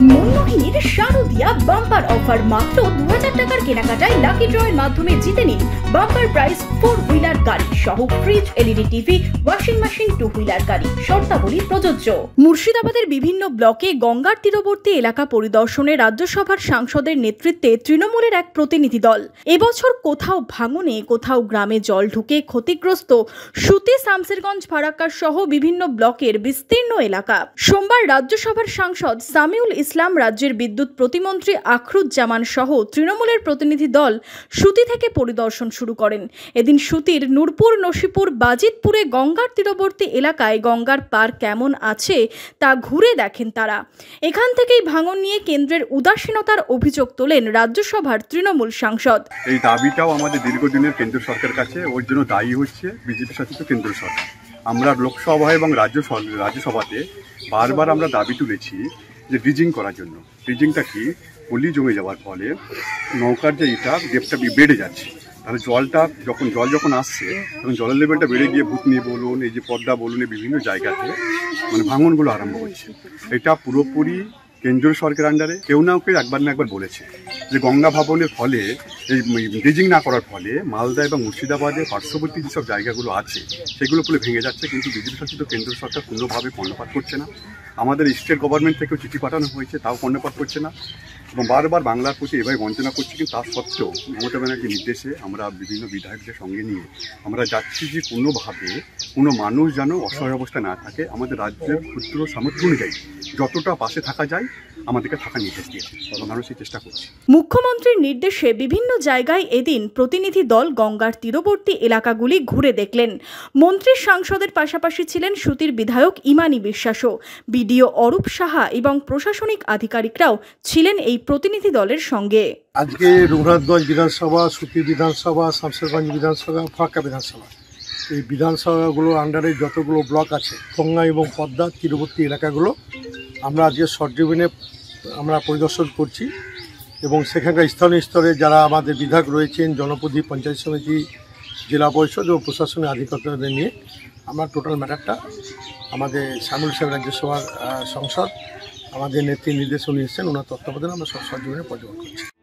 মনমোহিনীর শারদীয়া bumper offer মাত্র 2000 টাকার কেনাকাটায় লাকি ড্রয়ের মাধ্যমে জিতে নিন বাম্পার প্রাইজ 4 হুইলার গাড়ি সহ fridge, LED TV, washing machine, 2 wheeler গাড়ি। শর্তাবলী প্রযোজ্য। মুর্শিদাবাদের বিভিন্ন ব্লকে গঙ্গার তীরবর্তী এলাকা পরিদর্শনে রাজ্যসভার সাংসদের নেতৃত্বে তৃণমূলের এক প্রতিনিধি দল। এবছর কোথাও ভাঙনে, কোথাও গ্রামে জল ঢুকে ক্ষতিগ্রস্ত সুতি, শামসেরগঞ্জ, ফারাক্কা সহ বিভিন্ন ব্লকের বিস্তীর্ণ এলাকা। সোমবার রাজ্যসভার সাংসদ সামিউল ইসলাম, রাজ্যের বিদ্যুৎ প্রতিমন্ত্রী আখরুজ্জামান সহ তৃণমূলের প্রতিনিধি দল সুতি থেকে পরিদর্শন শুরু করেন। এদিন সুতির নূরপুর, নসিপুর, বাজিতপুরে গঙ্গার তীরবর্তী এলাকায় গঙ্গার পার কেমন আছে তা ঘুরে দেখেন তারা। এখান থেকেই ভাঙন নিয়ে কেন্দ্রের উদাসীনতার অভিযোগ তোলেন রাজ্যসভার তৃণমূল সাংসদ। এই দাবিটাও আমাদের দীর্ঘদিনের কেন্দ্র সরকারের কাছে, ওর জন্য দায়ী হচ্ছে বিজেপি শাসিত কেন্দ্র সরকার। আমরা লোকসভা এবং রাজ্যসভাতে বারবার আমরা দাবি তুলেছি যে ড্রিজিং করার জন্য। ড্রিজিংটা কি, পলি জমে যাওয়ার ফলে নৌকার যে ডেপটা বেড়ে যাচ্ছে, তাহলে জল যখন আসছে তখন জলের লেভেলটা বেড়ে গিয়ে ভূতনি বলুন, এই যে পদ্মা বলুন, এই বিভিন্ন জায়গাতে ভাঙনগুলো আরম্ভ হচ্ছে। এটা পুরোপুরি কেন্দ্রীয় সরকারের আন্ডারে। কেউ না কেউ একবার না একবার বলেছে যে গঙ্গা ভাবনের ফলে, এই ড্রিজিং না করার ফলে মালদা এবং মুর্শিদাবাদের পার্শ্ববর্তী যেসব জায়গাগুলো আছে সেগুলো পুরো ভেঙে যাচ্ছে, কিন্তু বিজেপি শাসিত কেন্দ্র সরকার কোনোভাবে কর্ণপাত করছে না। আমাদের স্টেট গভর্নমেন্ট থেকেও চিঠি পাঠানো হয়েছে, তাও কর্ণপাত করছে না এবং বারবার বাংলার প্রতি এভাবে বঞ্চনা করছে। কিন্তু তার সত্ত্বেও মমতা ব্যানার্জির নির্দেশে আমরা বিভিন্ন বিধায়কদের সঙ্গে নিয়ে আমরা যাচ্ছি যে কোনোভাবে কোনো মানুষ যেন অসহায় অবস্থায় না থাকে। আমাদের রাজ্যের ক্ষুদ্র সামর্থ্য অনুযায়ী যতটা পাশে থাকা যায় আমাদেরকে থাকা নির্দেশ দিয়েছে, আমরা সেই চেষ্টা করছি। মুখ্যমন্ত্রীর নির্দেশে বিভিন্ন জায়গায় এদিন প্রতিনিধি দল গঙ্গার তীরবর্তী এলাকাগুলি ঘুরে দেখলেন। মন্ত্রী, সাংসদের পাশাপাশি ছিলেন সুতির বিধায়ক ইমানি বিশ্বাসও, বিডিও অরূপ সাহা এবং প্রশাসনিক আধিকারিকরাও ছিলেন এই প্রতিনিধি দলের সঙ্গে। আজকে রঘুনাথগঞ্জ বিধানসভা, সুতি বিধানসভা, শামসেরগঞ্জ বিধানসভা, ফারাক্কা বিধানসভা, এই বিধানসভাগুলোর আন্ডারে যতগুলো ব্লক আছে গঙ্গা এবং পদ্মা তীরবর্তী এলাকাগুলো আমরা আজকে সরজমিনে আমরা পরিদর্শন করছি এবং সেখানকার স্থানীয় স্তরে যারা আমাদের বিধায়ক রয়েছেন, জনপ্রতিনিধি, পঞ্চায়েত সমিতি, জেলা পরিষদ ও প্রশাসনিক আধিকারিকদের নিয়ে আমরা টোটাল ম্যাটারটা আমাদের সামিউল সাহেব রাজ্যসভার সংসদ আমাদের নেত্রী নির্দেশনা নিয়েছেন, ওনার তত্ত্বাবধানে আমরা সব সরজমিনে পর্যবেক্ষণ করছি।